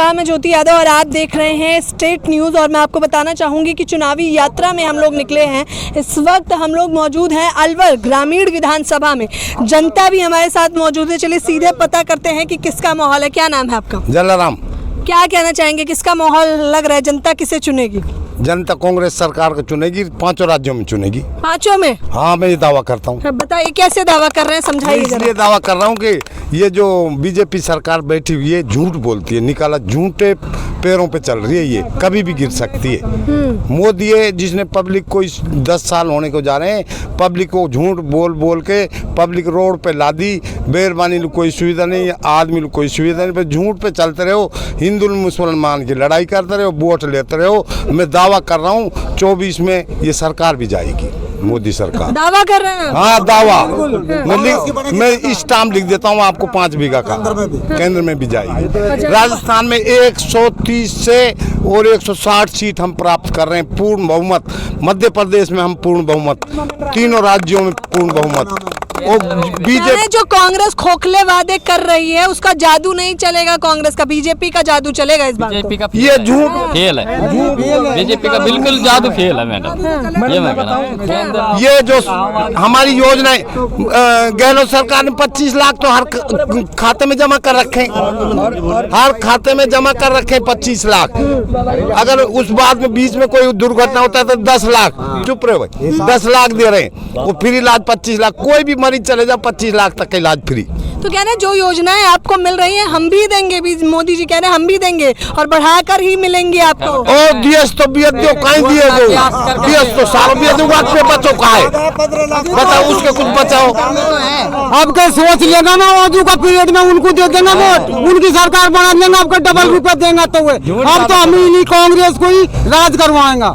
नमस्कार, मैं ज्योति यादव और आप देख रहे हैं स्टेट न्यूज़। और मैं आपको बताना चाहूँगी कि चुनावी यात्रा में हम लोग निकले हैं। इस वक्त हम लोग मौजूद हैं अलवर ग्रामीण विधानसभा में। जनता भी हमारे साथ मौजूद है। चलिए सीधे पता करते हैं कि किसका माहौल है। क्या नाम है आपका? जलाराम। क्या कहना चाहेंगे, किसका माहौल लग रहा है? जनता किसे चुनेगी? जनता कांग्रेस सरकार को चुनेगी, 5 राज्यों में चुनेगी। 5 में? हाँ, मैं ये दावा करता हूँ। बताइए कैसे दावा कर रहे हैं, समझाइए जरा। इसलिए दावा कर रहा हूँ कि ये जो बीजेपी सरकार बैठी हुई है झूठ बोलती है, निकाला झूठे पैरों पे चल रही है, ये कभी भी गिर सकती है। मोदी है जिसने पब्लिक को 10 साल होने को जा रहे हैं, पब्लिक को झूठ बोल बोल के पब्लिक रोड पे ला दी। बेरबानी कोई सुविधा नहीं, आदमी कोई सुविधा नहीं, झूठ पे चलते रहो, हिंदू मुसलमान की लड़ाई करते रहो, वोट लेते रहो। मैं दावा कर रहा हूँ 24 में ये सरकार भी जाएगी, मोदी सरकार। दावा कर रहे हैं? हाँ, दावा। मैं स्टाम्प लिख देता हूँ आपको, 5 बीघा का केंद्र में भी जाएगी। राजस्थान में 130 से और 160 सीट हम प्राप्त कर रहे हैं, पूर्ण बहुमत। मध्य प्रदेश में हम पूर्ण बहुमत, तीनों राज्यों में पूर्ण बहुमत। और बीजेपी जो कांग्रेस खोखले वादे कर रही है उसका जादू नहीं चलेगा, कांग्रेस का, बीजेपी का जादू चलेगा इस बार। बीजेपी का ये झूठ फेल है, बीजेपी का बिल्कुल जादू फेल है मैडम, ये मैं कह रहा हूं। ये जो हमारी योजना है, गहलोत सरकार ने 25 लाख तो हर खाते में जमा कर रखे, हर खाते में जमा कर रखे 25 लाख। अगर उस बाद में बीच में कोई दुर्घटना होता है तो 10 लाख, चुप रहे भाई, 10 लाख दे रहे हैं। वो फ्री इलाज 25 लाख, कोई भी मरीज चले जाओ 25 लाख तक का इलाज फ्री। तो कह रहे हैं जो योजनाएं आपको मिल रही हैं हम भी देंगे, भी मोदी जी कह रहे हैं हम भी देंगे और बढ़ाकर ही मिलेंगे आपको। और बीएस तो बीएस दो, कहीं दिए दो, बीएस तो सारा बीएस दो, पे बचो का है, बताओ उसके कुछ बचाओ। अब के सोच लेगा ना, मोदी का पीरियड में उनको दे देंगे वोट, उनकी सरकार बना देंगे, आपको डबल रुपए देंगे। तो अब तो हम ही कांग्रेस को ही राज करवाएंगा।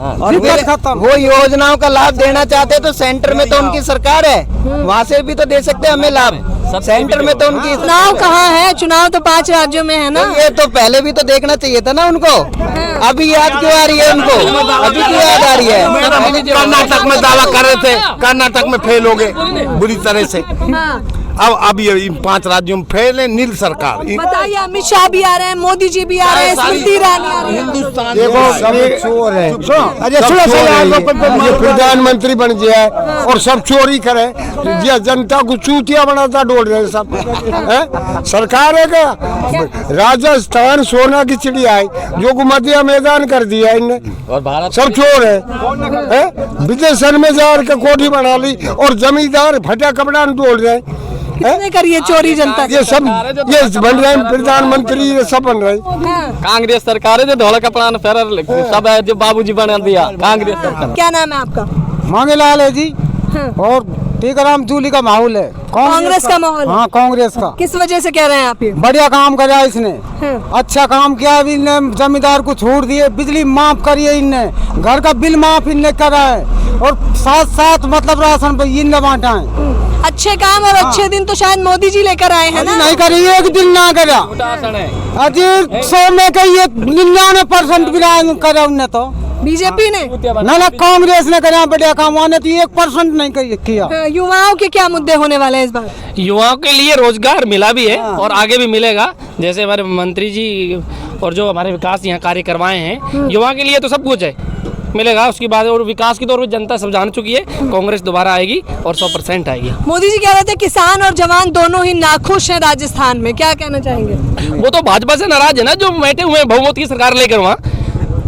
वो योजनाओं का लाभ देना चाहते तो सेंटर में तो उनकी सरकार है, वहाँ से भी तो दे सकते हैं हमें लाभ। सेंटर में तो उनकी चुनाव कहाँ है? चुनाव तो 5 राज्यों में है ना। ये तो पहले भी तो देखना चाहिए था ना उनको। अभी याद क्यों आ रही है उनको? अभी क्यों याद आ रही है? कर्नाटक में दावा कर रहे थे, कर्नाटक में फेल हो गए बुरी तरह से। अब ये इन 5 राज्यों में फेल है, नील सरकार। बताइए, अमित शाह भी आ रहे हैं, मोदी जी भी आ रहे हैं, स्मृति ईरानी आ रही है। हिंदुस्तान चोर है। प्रधानमंत्री बन गया है और सब चोरी करे, जनता को चूतिया बनाता डोल रहे सब। सरकार है क्या? राजस्थान सोना की चिड़िया है, जो गुमतिया मैदान कर दिया इनने, और भारत सब चोर है। विदेशन में जाकर कोठी बना ली और जमींदार फटा कपड़ा डोल रहे हैं। किसने करी है चोरी जनता? ये सब ये बन रहे हैं, प्रधानमंत्री ये सब बन रहे हैं। कांग्रेस सरकार है जो धोला कपड़ा सब है, जो बाबूजी बना दिया कांग्रेस सरकार। क्या नाम है आपका? मांगेलाल है जी। और टीकाराम जूली का माहौल है, कांग्रेस का माहौल। हाँ, कांग्रेस का। किस वजह से कह रहे हैं आप ये? बढ़िया काम करा इसने, अच्छा काम किया। इनने जमींदार को छोड़ दिए, बिजली माफ करी है इनने, घर का बिल माफ इनने करा है, और साथ मतलब राशन पे इनने बांटा है। अच्छे काम और अच्छे दिन तो शायद मोदी जी लेकर आए हैं ना। नहीं करी, एक दिन ना करा। अजी 100 में का ये 99% भी करा उनने तो। बीजेपी ने ना कांग्रेस ने करा बढ़िया काम, आने तो 1% नहीं किया। युवाओं के क्या मुद्दे होने वाले हैं इस बार? युवाओं के लिए रोजगार मिला भी है और आगे भी मिलेगा। जैसे हमारे मंत्री जी और जो हमारे विकास यहाँ कार्य करवाए हैं, युवा के लिए तो सब कुछ है, मिलेगा। उसके बाद और विकास की तौर पर जनता सब जान चुकी है, कांग्रेस दोबारा आएगी और 100% आएगी। मोदी जी कह रहे थे किसान और जवान दोनों ही नाखुश हैं राजस्थान में, क्या कहना चाहेंगे? वो तो भाजपा से नाराज है ना, जो बैठे हुए हैं बहुमत की सरकार लेकर वहाँ,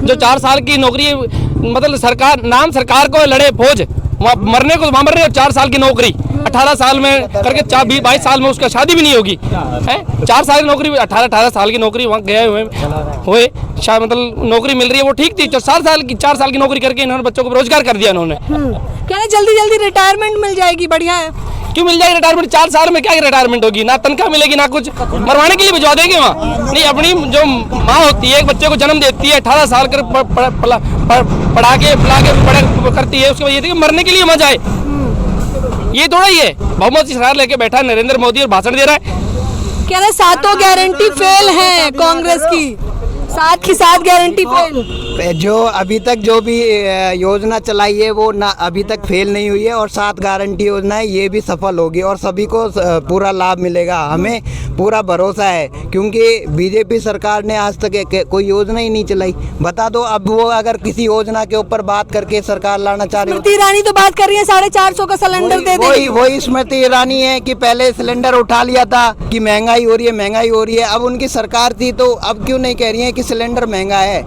जो 4 साल की नौकरी, मतलब सरकार नाम सरकार को लड़े फौज, वहाँ मरने को वहाँ मर रहे, और 4 साल की नौकरी 18 साल में करके 22 साल में उसका शादी भी नहीं होगी है। 4 साल की नौकरी, 18 साल की नौकरी वहाँ गए हुए शायद मतलब नौकरी मिल रही है, वो ठीक थी। 4 साल की नौकरी करके इन्होंने बच्चों को रोजगार कर दिया इन्होंने। कह रहे जल्दी रिटायरमेंट मिल जाएगी, बढ़िया है। क्यों मिल जाएगी रिटायरमेंट? 4 साल में क्या रिटायरमेंट होगी? ना तनख्वाह मिलेगी ना कुछ, मरवाने के लिए भिजवा देंगे वहाँ। नहीं, अपनी जो माँ होती है एक बच्चे को जन्म देती है, 18 साल कर पढ़ा के बड़े करती है, उसके बाद ये मरने के लिए मजा आए, ये थोड़ा ही है। बहुमत की सरकार लेके बैठा नरेंद्र मोदी और भाषण दे रहा है। कह रहे 7 गारंटी फेल है कांग्रेस की, 7 की 7 गारंटी फेल। जो अभी तक जो भी योजना चलाई है वो ना अभी तक फेल नहीं हुई है, और 7 गारंटी योजना है ये भी सफल होगी और सभी को पूरा लाभ मिलेगा। हमें पूरा भरोसा है, क्योंकि बीजेपी सरकार ने आज तक कोई योजना ही नहीं चलाई। बता दो, अब वो अगर किसी योजना के ऊपर बात करके सरकार लाना चाह रही स्मृति ईरानी तो बात कर रही है 450 का सिलेंडर दे देगी। वही स्मृति ईरानी है कि पहले सिलेंडर उठा लिया था कि महंगाई हो रही है, महंगाई हो रही है। अब उनकी सरकार थी तो अब क्यों नहीं कह रही है कि सिलेंडर महंगा है।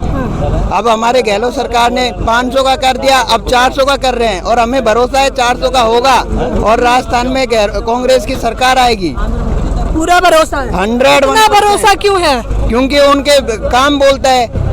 अब हमारे गहलोत सरकार ने 500 का कर दिया, अब 400 का कर रहे हैं, और हमें भरोसा है 400 का होगा और राजस्थान में कांग्रेस की सरकार आएगी। पूरा भरोसा है। 100 भरोसा क्यों है? क्योंकि उनके काम बोलता है,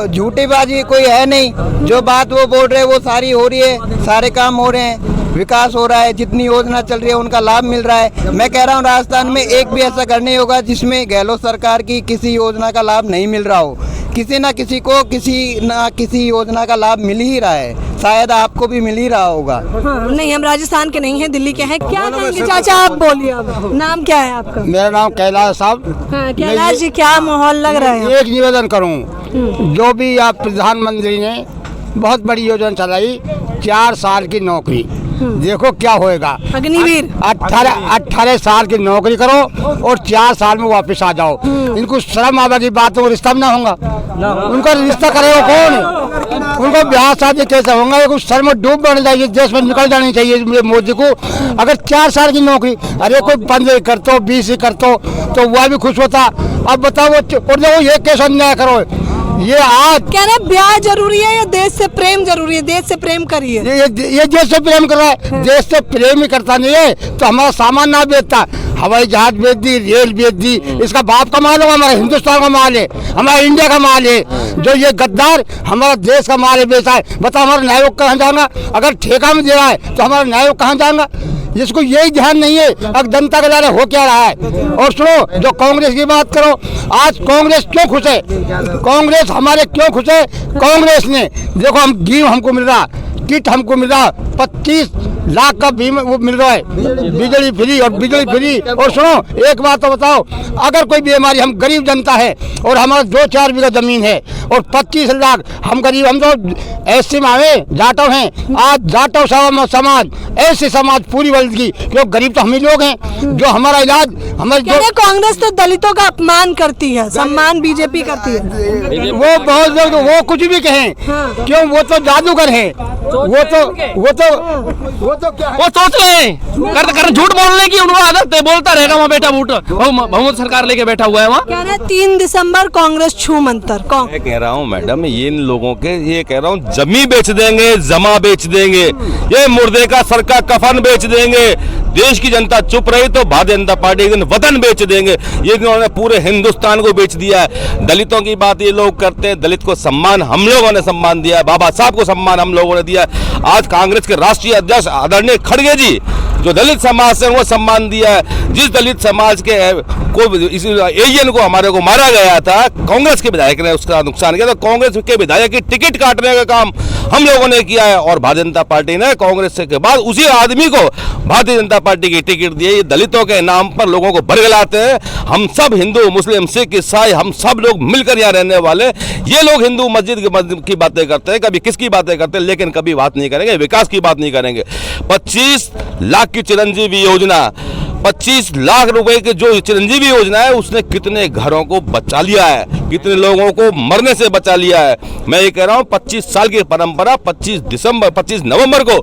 झूठीबाजी कोई है नहीं। जो बात वो बोल रहे हैं वो सारी हो रही है, सारे काम हो रहे हैं, विकास हो रहा है, जितनी योजना चल रही है उनका लाभ मिल रहा है। मैं कह रहा हूँ राजस्थान में एक भी ऐसा घर नहीं होगा जिसमें गहलोत सरकार की किसी योजना का लाभ नहीं मिल रहा हो। किसी ना किसी को किसी ना किसी योजना का लाभ मिल ही रहा है, शायद आपको भी मिल ही रहा होगा। हाँ, नहीं, हम राजस्थान के नहीं हैं, दिल्ली के हैं। क्या कहेंगे चाचा, आप बोलिए। अब नाम क्या है आपका? मेरा नाम कैलाश साहब। हाँ, कैलाश जी, क्या माहौल लग रहा है? एक निवेदन करूं, जो भी आप प्रधानमंत्री ने बहुत बड़ी योजना चलाई, 4 साल की नौकरी, देखो क्या होएगा। अग्निवीर 18 साल की नौकरी करो और 4 साल में वापस आ जाओ। इनको शर्म आवे की बात हो, रिश्ता ना होगा। उनका रिश्ता करेगा कौन? उनको ब्याह शादी कैसे होगा? एक शर्म डूब बढ़ जाएगी, देश में निकल जानी चाहिए मोदी को। अगर 4 साल की नौकरी, अरे कोई 15 कर तो 20 कर तो वह भी खुश होता। अब बताओ वो ये कैसे अन्याय करो? ये आज क्या ना, ब्याह जरूरी है या देश से प्रेम जरूरी है? देश से प्रेम करिए। ये देश से प्रेम कर रहा है। देश से प्रेम ही करता नहीं है तो हमारा सामान ना बेचता। हवाई जहाज बेच दी, रेल बेच दी, इसका बाप का माल होगा, हमारा हिंदुस्तान का माल है, हमारा इंडिया का माल है। जो ये गद्दार हमारा देश का माल है बेचा है, बताओ हमारा न्यायोग कहाँ जाएगा? अगर ठेका में दे रहा है तो हमारा न्यायोग कहाँ जाएगा? जिसको यही ध्यान नहीं है अब जनता के द्वारा हो क्या रहा है। और सुनो, जो कांग्रेस की बात करो, आज कांग्रेस क्यों खुश है? कांग्रेस हमारे क्यों खुश है? कांग्रेस ने देखो, हम गेहूं हमको मिल रहा, किट हमको मिल रहा, 25 लाख का बीमा वो मिल रहा है, बिजली फ्री और बिजली फ्री। और सुनो एक बात तो बताओ, अगर कोई बीमारी, हम गरीब जनता है और हमारा 2-4 बीघा जमीन है और 25 लाख, हम गरीब, हम तो ऐसे में जाटव हैं। आज जाटव समाज ऐसे समाज पूरी वर्ल्ड की, क्यों गरीब तो हम ही लोग हैं। जो हमारा इलाज हमारे कांग्रेस तो दलितों का अपमान करती है, सम्मान बीजेपी करती है। वो बहुत लोग वो कुछ भी कहें, क्यों वो तो जादूगर हैं। वो सोच रहे हैं कर झूठ बोलने की उनको आदत है, बोलता रहेगा वहाँ बैठा बहुमत सरकार लेके बैठा हुआ है वहाँ। कह रहे 3 दिसंबर कांग्रेस छू मंतर। मैं कह रहा हूँ मैडम, ये इन लोगों के, ये कह रहा हूँ जमी बेच देंगे, जमा बेच देंगे, ये मुर्दे का सर का कफन बेच देंगे। देश की जनता चुप रही तो भारतीय जनता पार्टी के वतन बेच देंगे। ये इन्होंने पूरे हिंदुस्तान को बेच दिया है। दलितों की बात ये लोग करते हैं, दलित को सम्मान हम लोगों ने सम्मान दिया है, बाबा साहब को सम्मान हम लोगों ने दिया है। आज कांग्रेस के राष्ट्रीय अध्यक्ष आदरणीय खड़गे जी जो दलित समाज से वो सम्मान दिया है। जिस दलित समाज के एजेंट को हमारे को मारा गया था, कांग्रेस के विधायक ने उसका नुकसान किया, तो कांग्रेस के विधायक की टिकट काटने का काम हम लोगों ने किया है। और भारतीय जनता पार्टी ने कांग्रेस के बाद उसी आदमी को भारतीय जनता पार्टी की टिकट दी। ये दलितों के नाम पर लोगों को बरगलाते हैं। हम सब हिंदू, मुस्लिम, सिख, ईसाई, हम सब लोग मिलकर यहाँ रहने वाले। ये लोग हिंदू मस्जिद की बातें करते हैं, कभी किसकी बातें करते हैं, लेकिन कभी बात नहीं करेंगे, विकास की बात नहीं करेंगे। 25 लाख की चिरंजीवी योजना, 25 लाख रुपए की जो चिरंजीवी योजना है, उसने कितने घरों को बचा लिया है, कितने लोगों को मरने से बचा लिया है। मैं ये कह रहा हूँ 25 साल की परंपरा 25 नवंबर को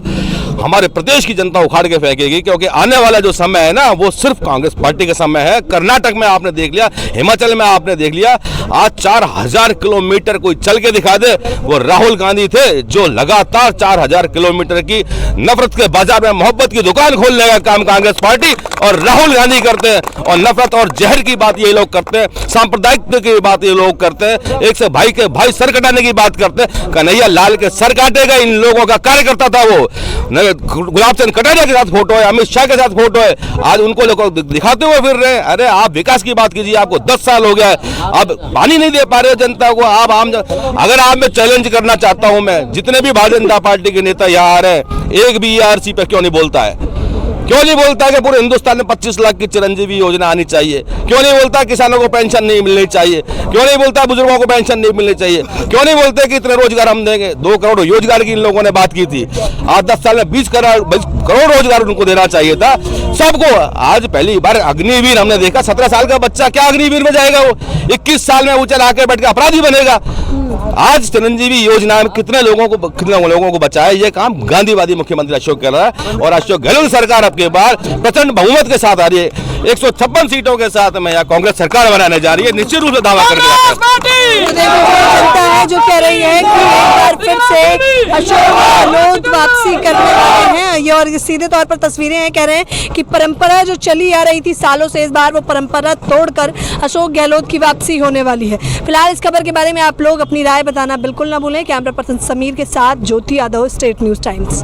हमारे प्रदेश की जनता उखाड़ के फेंकेगी, क्योंकि आने वाला जो समय है ना, वो सिर्फ कांग्रेस पार्टी का समय है। कर्नाटक में आपने देख लिया, हिमाचल में आपने देख लिया। आज 4000 किलोमीटर कोई चल के दिखा दे, वो राहुल गांधी थे जो लगातार 4000 किलोमीटर की नफरत के बाजार में मोहब्बत की दुकान खोलने का काम कांग्रेस पार्टी और राहुल गांधी करते हैं। और नफरत और जहर की बात ये लोग करते हैं, सांप्रदायिकता की बात ये लोग करते हैं, एक से भाई के भाई सर कटाने की बात करते हैं। कन्हैया लाल के सर काटेगा इन लोगों का कार्यकर्ता था वो। गुलाब चंद कटारिया के साथ फोटो है, अमित शाह के साथ फोटो है, आज उनको लोग दिखाते हुए फिर रहे हैं। अरे आप विकास की बात कीजिए, आपको 10 साल हो गया है, अब पानी नहीं दे पा रहे हो जनता को। आप अगर आप मैं चैलेंज करना चाहता हूं, मैं जितने भी भारतीय जनता पार्टी के नेता यहाँ आ रहे हैं, एक भी ERC पे क्यों नहीं बोलता है? क्यों नहीं बोलता कि पूरे हिंदुस्तान में 25 लाख की चिरंजीवी योजना आनी चाहिए? क्यों नहीं बोलता किसानों को पेंशन नहीं मिलनी चाहिए? क्यों नहीं बोलता बुजुर्गों को पेंशन नहीं मिलनी चाहिए? क्यों नहीं बोलते कि इतने रोजगार हम देंगे? 2 करोड़ रोजगार की इन लोगों ने बात की थी। आज 10 साल में 20 करोड़ रोजगार उनको देना चाहिए था सबको। आज पहली बार अग्निवीर हमने देखा। 17 साल का बच्चा क्या अग्निवीर में जाएगा? वो 21 साल में ऊंचा आके बैठ के अपराधी बनेगा। आज चिरंजीवी योजना में कितने लोगों को बचाया, ये काम गांधीवादी मुख्यमंत्री अशोक गहलोत कर रहा है। और अशोक गहलोत सरकार अब के बाद प्रचंड बहुमत के साथ आ रही है। 156 सीटों के साथ में यहाँ कांग्रेस सरकार बनाने जा रही है, निश्चित रूप से दावा करके। जनता है जो कह रही है कि एक बार फिर से अशोक गहलोत वापसी करने वाले हैं। ये और सीधे तौर पर तस्वीरें हैं, कह रहे हैं कि परंपरा जो चली आ रही थी सालों से, इस बार वो परंपरा तोड़कर अशोक गहलोत की वापसी होने वाली है। फिलहाल इस खबर के बारे में आप लोग अपनी राय बताना बिल्कुल ना भूलें। कैमरा पर्सन समीर के साथ ज्योति यादव, स्टेट न्यूज़ टाइम्स।